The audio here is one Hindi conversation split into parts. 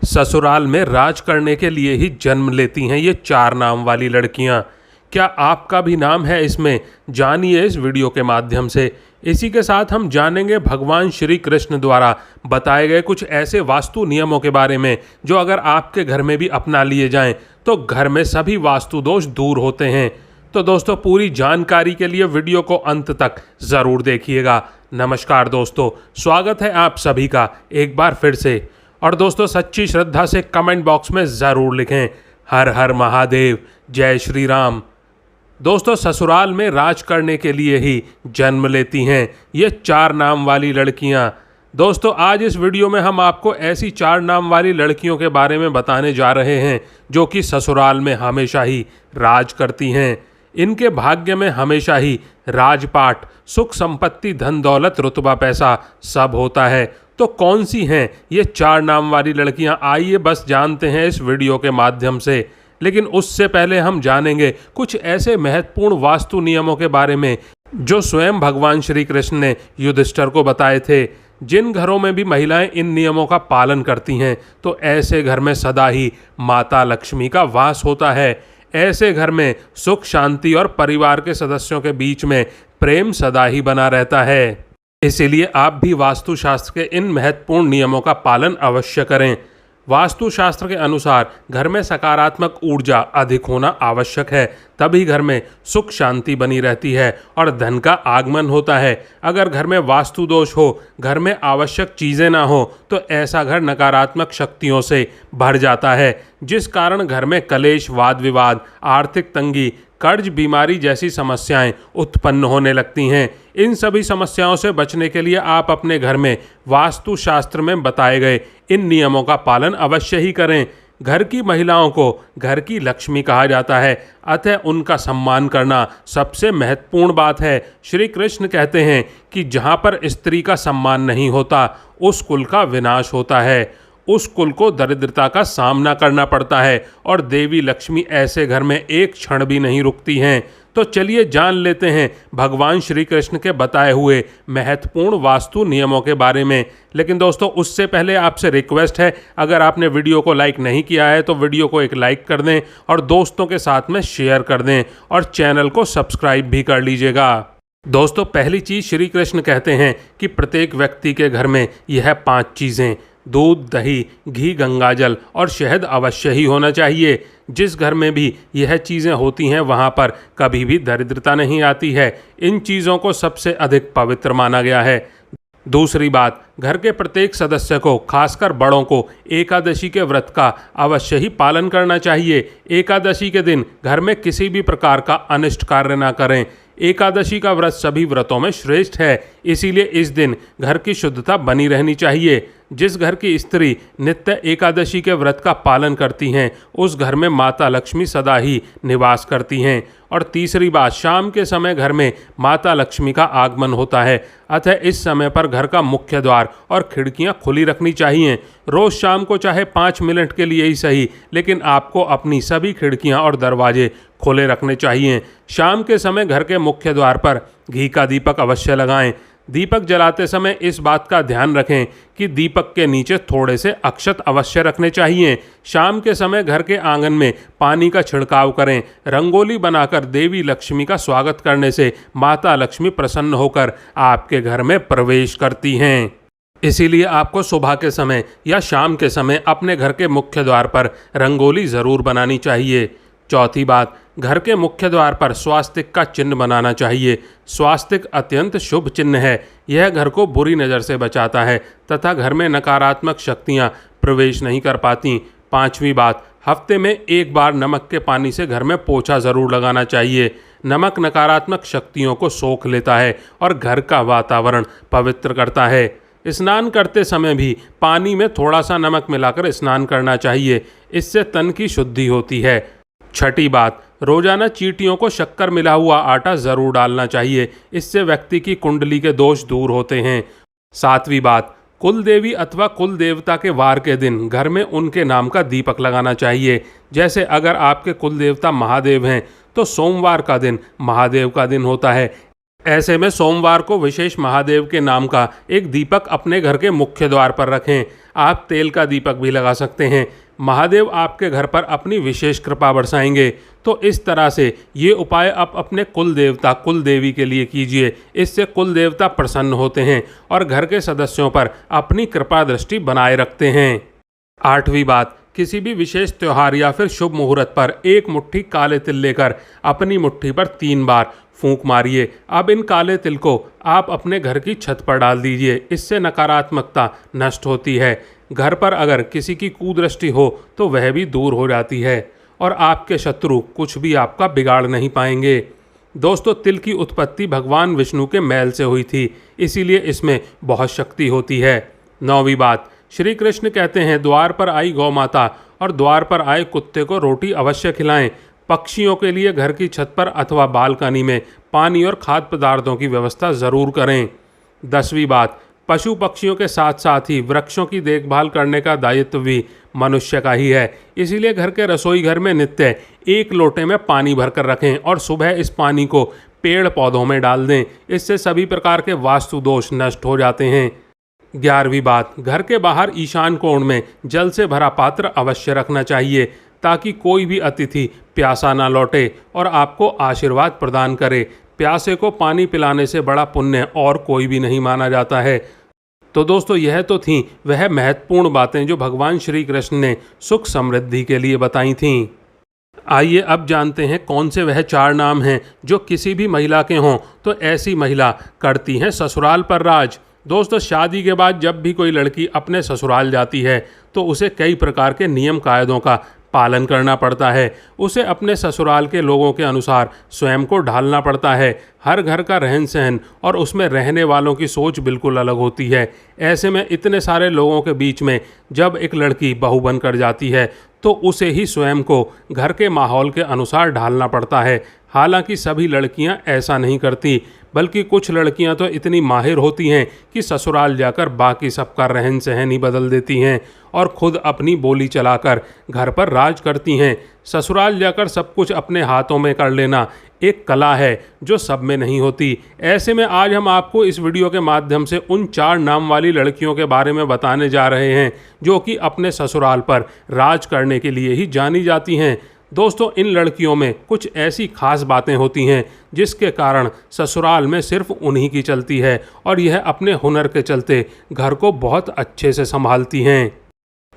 ससुराल में राज करने के लिए ही जन्म लेती हैं ये चार नाम वाली लड़कियां। क्या आपका भी नाम है इसमें? जानिए इस वीडियो के माध्यम से। इसी के साथ हम जानेंगे भगवान श्री कृष्ण द्वारा बताए गए कुछ ऐसे वास्तु नियमों के बारे में जो अगर आपके घर में भी अपना लिए जाएं तो घर में सभी वास्तु दोष दूर होते हैं। तो दोस्तों, पूरी जानकारी के लिए वीडियो को अंत तक ज़रूर देखिएगा। नमस्कार दोस्तों, स्वागत है आप सभी का एक बार फिर से। और दोस्तों, सच्ची श्रद्धा से कमेंट बॉक्स में ज़रूर लिखें हर हर महादेव, जय श्री राम। दोस्तों, ससुराल में राज करने के लिए ही जन्म लेती हैं ये चार नाम वाली लड़कियां। दोस्तों, आज इस वीडियो में हम आपको ऐसी चार नाम वाली लड़कियों के बारे में बताने जा रहे हैं जो कि ससुराल में हमेशा ही राज करती हैं। इनके भाग्य में हमेशा ही राजपाट, सुख संपत्ति, धन दौलत, रुतबा, पैसा सब होता है। तो कौन सी हैं ये चार नाम वाली लड़कियां? आइए बस जानते हैं इस वीडियो के माध्यम से। लेकिन उससे पहले हम जानेंगे कुछ ऐसे महत्वपूर्ण वास्तु नियमों के बारे में जो स्वयं भगवान श्री कृष्ण ने युधिष्ठिर को बताए थे। जिन घरों में भी महिलाएं इन नियमों का पालन करती हैं तो ऐसे घर में सदा ही माता लक्ष्मी का वास होता है। ऐसे घर में सुख, शांति और परिवार के सदस्यों के बीच में प्रेम सदा ही बना रहता है। इसीलिए आप भी वास्तुशास्त्र के इन महत्वपूर्ण नियमों का पालन अवश्य करें। वास्तुशास्त्र के अनुसार घर में सकारात्मक ऊर्जा अधिक होना आवश्यक है, तभी घर में सुख शांति बनी रहती है और धन का आगमन होता है। अगर घर में वास्तु दोष हो, घर में आवश्यक चीज़ें ना हो तो ऐसा घर नकारात्मक शक्तियों से भर जाता है, जिस कारण घर में कलेश, वाद विवाद, आर्थिक तंगी, कर्ज, बीमारी जैसी समस्याएं उत्पन्न होने लगती हैं। इन सभी समस्याओं से बचने के लिए आप अपने घर में वास्तुशास्त्र में बताए गए इन नियमों का पालन अवश्य ही करें। घर की महिलाओं को घर की लक्ष्मी कहा जाता है, अतः उनका सम्मान करना सबसे महत्वपूर्ण बात है। श्री कृष्ण कहते हैं कि जहाँ पर स्त्री का सम्मान नहीं होता उस कुल का विनाश होता है, उस कुल को दरिद्रता का सामना करना पड़ता है और देवी लक्ष्मी ऐसे घर में एक क्षण भी नहीं रुकती हैं। तो चलिए जान लेते हैं भगवान श्री कृष्ण के बताए हुए महत्वपूर्ण वास्तु नियमों के बारे में। लेकिन दोस्तों, उससे पहले आपसे रिक्वेस्ट है, अगर आपने वीडियो को लाइक नहीं किया है तो वीडियो को एक लाइक कर दें और दोस्तों के साथ में शेयर कर दें और चैनल को सब्सक्राइब भी कर लीजिएगा। दोस्तों, पहली चीज़ श्री कृष्ण कहते हैं कि प्रत्येक व्यक्ति के घर में यह 5 चीज़ें, दूध, दही, घी, गंगाजल और शहद अवश्य ही होना चाहिए। जिस घर में भी यह चीज़ें होती हैं वहाँ पर कभी भी दरिद्रता नहीं आती है। इन चीज़ों को सबसे अधिक पवित्र माना गया है। दूसरी बात, घर के प्रत्येक सदस्य को, खासकर बड़ों को, एकादशी के व्रत का अवश्य ही पालन करना चाहिए। एकादशी के दिन घर में किसी भी प्रकार का अनिष्ट कार्य न करें। एकादशी का व्रत सभी व्रतों में श्रेष्ठ है, इसीलिए इस दिन घर की शुद्धता बनी रहनी चाहिए। जिस घर की स्त्री नित्य एकादशी के व्रत का पालन करती हैं उस घर में माता लक्ष्मी सदा ही निवास करती हैं। और तीसरी बात, शाम के समय घर में माता लक्ष्मी का आगमन होता है, अतः इस समय पर घर का मुख्य द्वार और खिड़कियां खुली रखनी चाहिए। रोज़ शाम को चाहे 5 मिनट के लिए ही सही, लेकिन आपको अपनी सभी खिड़कियां और दरवाजे खुले रखने चाहिए। शाम के समय घर के मुख्य द्वार पर घी का दीपक अवश्य लगाएं। दीपक जलाते समय इस बात का ध्यान रखें कि दीपक के नीचे थोड़े से अक्षत अवश्य रखने चाहिए। शाम के समय घर के आंगन में पानी का छिड़काव करें। रंगोली बनाकर देवी लक्ष्मी का स्वागत करने से माता लक्ष्मी प्रसन्न होकर आपके घर में प्रवेश करती हैं। इसीलिए आपको सुबह के समय या शाम के समय अपने घर के मुख्य द्वार पर रंगोली ज़रूर बनानी चाहिए। चौथी बात, घर के मुख्य द्वार पर स्वास्तिक का चिन्ह बनाना चाहिए। स्वास्तिक अत्यंत शुभ चिन्ह है। यह घर को बुरी नज़र से बचाता है तथा घर में नकारात्मक शक्तियां प्रवेश नहीं कर पाती। पांचवी बात, हफ्ते में एक बार नमक के पानी से घर में पोछा ज़रूर लगाना चाहिए। नमक नकारात्मक शक्तियों को सोख लेता है और घर का वातावरण पवित्र करता है। स्नान करते समय भी पानी में थोड़ा सा नमक मिलाकर स्नान करना चाहिए, इससे तन की शुद्धि होती है। छठी बात, रोजाना चींटियों को शक्कर मिला हुआ आटा ज़रूर डालना चाहिए, इससे व्यक्ति की कुंडली के दोष दूर होते हैं। सातवीं बात, कुल देवी अथवा कुल देवता के वार के दिन घर में उनके नाम का दीपक लगाना चाहिए। जैसे अगर आपके कुल देवता महादेव हैं तो सोमवार का दिन महादेव का दिन होता है, ऐसे में सोमवार को विशेष महादेव के नाम का एक दीपक अपने घर के मुख्य द्वार पर रखें। आप तेल का दीपक भी लगा सकते हैं। महादेव आपके घर पर अपनी विशेष कृपा बरसाएंगे। तो इस तरह से ये उपाय आप अपने कुल देवता कुल देवी के लिए कीजिए। इससे कुल देवता प्रसन्न होते हैं और घर के सदस्यों पर अपनी कृपा दृष्टि बनाए रखते हैं। 8वीं बात, किसी भी विशेष त्यौहार या फिर शुभ मुहूर्त पर एक मुट्ठी काले तिल लेकर अपनी मुट्ठी पर 3 बार फूंक मारिए। अब इन काले तिल को आप अपने घर की छत पर डाल दीजिए। इससे नकारात्मकता नष्ट होती है। घर पर अगर किसी की कुदृष्टि हो तो वह भी दूर हो जाती है और आपके शत्रु कुछ भी आपका बिगाड़ नहीं पाएंगे। दोस्तों, तिल की उत्पत्ति भगवान विष्णु के मैल से हुई थी, इसीलिए इसमें बहुत शक्ति होती है। 9वीं बात, श्री कृष्ण कहते हैं, द्वार पर आई गौ माता और द्वार पर आए कुत्ते को रोटी अवश्य खिलाएं। पक्षियों के लिए घर की छत पर अथवा बालकनी में पानी और खाद्य पदार्थों की व्यवस्था ज़रूर करें। 10वीं बात, पशु पक्षियों के साथ साथ ही वृक्षों की देखभाल करने का दायित्व भी मनुष्य का ही है। इसीलिए घर के रसोई घर में नित्य 1 लोटे में पानी भरकर रखें और सुबह इस पानी को पेड़ पौधों में डाल दें। इससे सभी प्रकार के वास्तु दोष नष्ट हो जाते हैं। 11वीं बात, घर के बाहर ईशान कोण में जल से भरा पात्र अवश्य रखना चाहिए ताकि कोई भी अतिथि प्यासा ना लौटे और आपको आशीर्वाद प्रदान करे। प्यासे को पानी पिलाने से बड़ा पुण्य और कोई भी नहीं माना जाता है। तो दोस्तों, यह तो थी वह महत्वपूर्ण बातें जो भगवान श्री कृष्ण ने सुख समृद्धि के लिए बताई थीं। आइए अब जानते हैं कौन से वह 4 नाम हैं जो किसी भी महिला के हों तो ऐसी महिला करती हैं ससुराल पर राज। दोस्तों, शादी के बाद जब भी कोई लड़की अपने ससुराल जाती है तो उसे कई प्रकार के नियम कायदों का पालन करना पड़ता है। उसे अपने ससुराल के लोगों के अनुसार स्वयं को ढालना पड़ता है। हर घर का रहन सहन और उसमें रहने वालों की सोच बिल्कुल अलग होती है। ऐसे में इतने सारे लोगों के बीच में जब एक लड़की बहू बनकर जाती है तो उसे ही स्वयं को घर के माहौल के अनुसार ढालना पड़ता है। हालांकि सभी लड़कियां ऐसा नहीं करती, बल्कि कुछ लड़कियां तो इतनी माहिर होती हैं कि ससुराल जाकर बाकी सबका रहन सहन ही बदल देती हैं और खुद अपनी बोली चलाकर घर पर राज करती हैं। ससुराल जाकर सब कुछ अपने हाथों में कर लेना एक कला है जो सब में नहीं होती। ऐसे में आज हम आपको इस वीडियो के माध्यम से उन 4 नाम वाली लड़कियों के बारे में बताने जा रहे हैं जो कि अपने ससुराल पर राज करने के लिए ही जानी जाती हैं। दोस्तों, इन लड़कियों में कुछ ऐसी खास बातें होती हैं जिसके कारण ससुराल में सिर्फ उन्हीं की चलती है और यह अपने हुनर के चलते घर को बहुत अच्छे से संभालती हैं।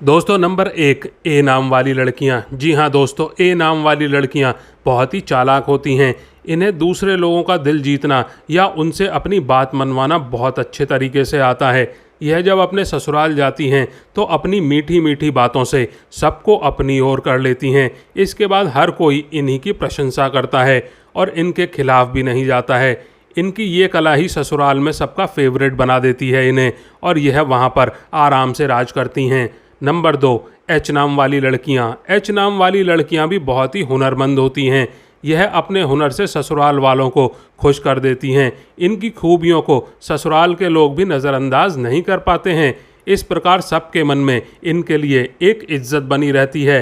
दोस्तों, नंबर 1, ए नाम वाली लड़कियां। जी हाँ दोस्तों, ए नाम वाली लड़कियां बहुत ही चालाक होती हैं। इन्हें दूसरे लोगों का दिल जीतना या उनसे अपनी बात मनवाना बहुत अच्छे तरीके से आता है। यह जब अपने ससुराल जाती हैं तो अपनी मीठी मीठी बातों से सबको अपनी ओर कर लेती हैं। इसके बाद हर कोई इन्हीं की प्रशंसा करता है और इनके खिलाफ भी नहीं जाता है। इनकी ये कला ही ससुराल में सबका फेवरेट बना देती है इन्हें और यह वहाँ पर आराम से राज करती हैं। नंबर 2, एच नाम वाली लड़कियाँ। एच नाम वाली लड़कियाँ भी बहुत ही हुनरमंद होती हैं। यह अपने हुनर से ससुराल वालों को खुश कर देती हैं। इनकी खूबियों को ससुराल के लोग भी नज़रअंदाज नहीं कर पाते हैं। इस प्रकार सबके मन में इनके लिए एक इज्जत बनी रहती है।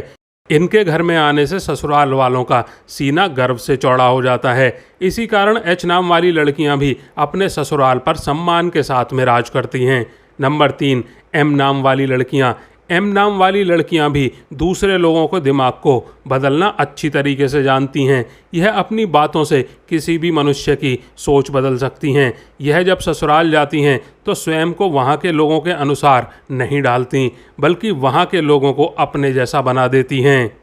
इनके घर में आने से ससुराल वालों का सीना गर्व से चौड़ा हो जाता है। इसी कारण एच नाम वाली लड़कियां भी अपने ससुराल पर सम्मान के साथ में राज करती हैं। नंबर 3, एम नाम वाली लड़कियां। एम नाम वाली लड़कियां भी दूसरे लोगों को दिमाग को बदलना अच्छी तरीके से जानती हैं। यह अपनी बातों से किसी भी मनुष्य की सोच बदल सकती हैं। यह जब ससुराल जाती हैं तो स्वयं को वहाँ के लोगों के अनुसार नहीं डालती, बल्कि वहाँ के लोगों को अपने जैसा बना देती हैं।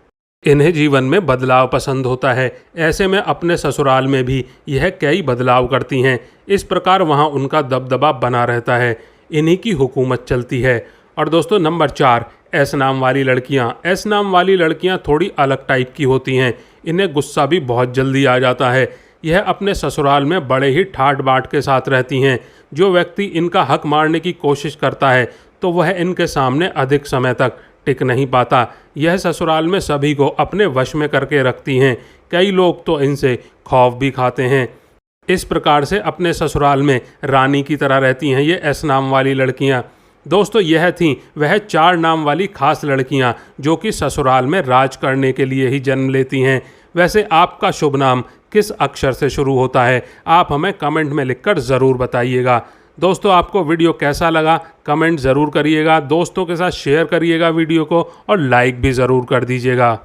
इन्हें जीवन में बदलाव पसंद होता है। ऐसे में अपने ससुराल में भी यह कई बदलाव करती हैं। इस प्रकार वहाँ उनका दबदबा बना रहता है। इन्हीं की हुकूमत चलती है। और दोस्तों, नंबर 4, एस नाम वाली लड़कियाँ। एस नाम वाली लड़कियाँ थोड़ी अलग टाइप की होती हैं। इन्हें गुस्सा भी बहुत जल्दी आ जाता है। यह अपने ससुराल में बड़े ही ठाट बाट के साथ रहती हैं। जो व्यक्ति इनका हक मारने की कोशिश करता है तो वह इनके सामने अधिक समय तक टिक नहीं पाता। यह ससुराल में सभी को अपने वश में करके रखती हैं। कई लोग तो इनसे खौफ भी खाते हैं। इस प्रकार से अपने ससुराल में रानी की तरह रहती हैं ये एस नाम वाली लड़कियाँ। दोस्तों, यह थीं वह 4 नाम वाली खास लड़कियां जो कि ससुराल में राज करने के लिए ही जन्म लेती हैं। वैसे आपका शुभ नाम किस अक्षर से शुरू होता है? आप हमें कमेंट में लिखकर ज़रूर बताइएगा। दोस्तों, आपको वीडियो कैसा लगा कमेंट ज़रूर करिएगा, दोस्तों के साथ शेयर करिएगा वीडियो को और लाइक भी ज़रूर कर दीजिएगा।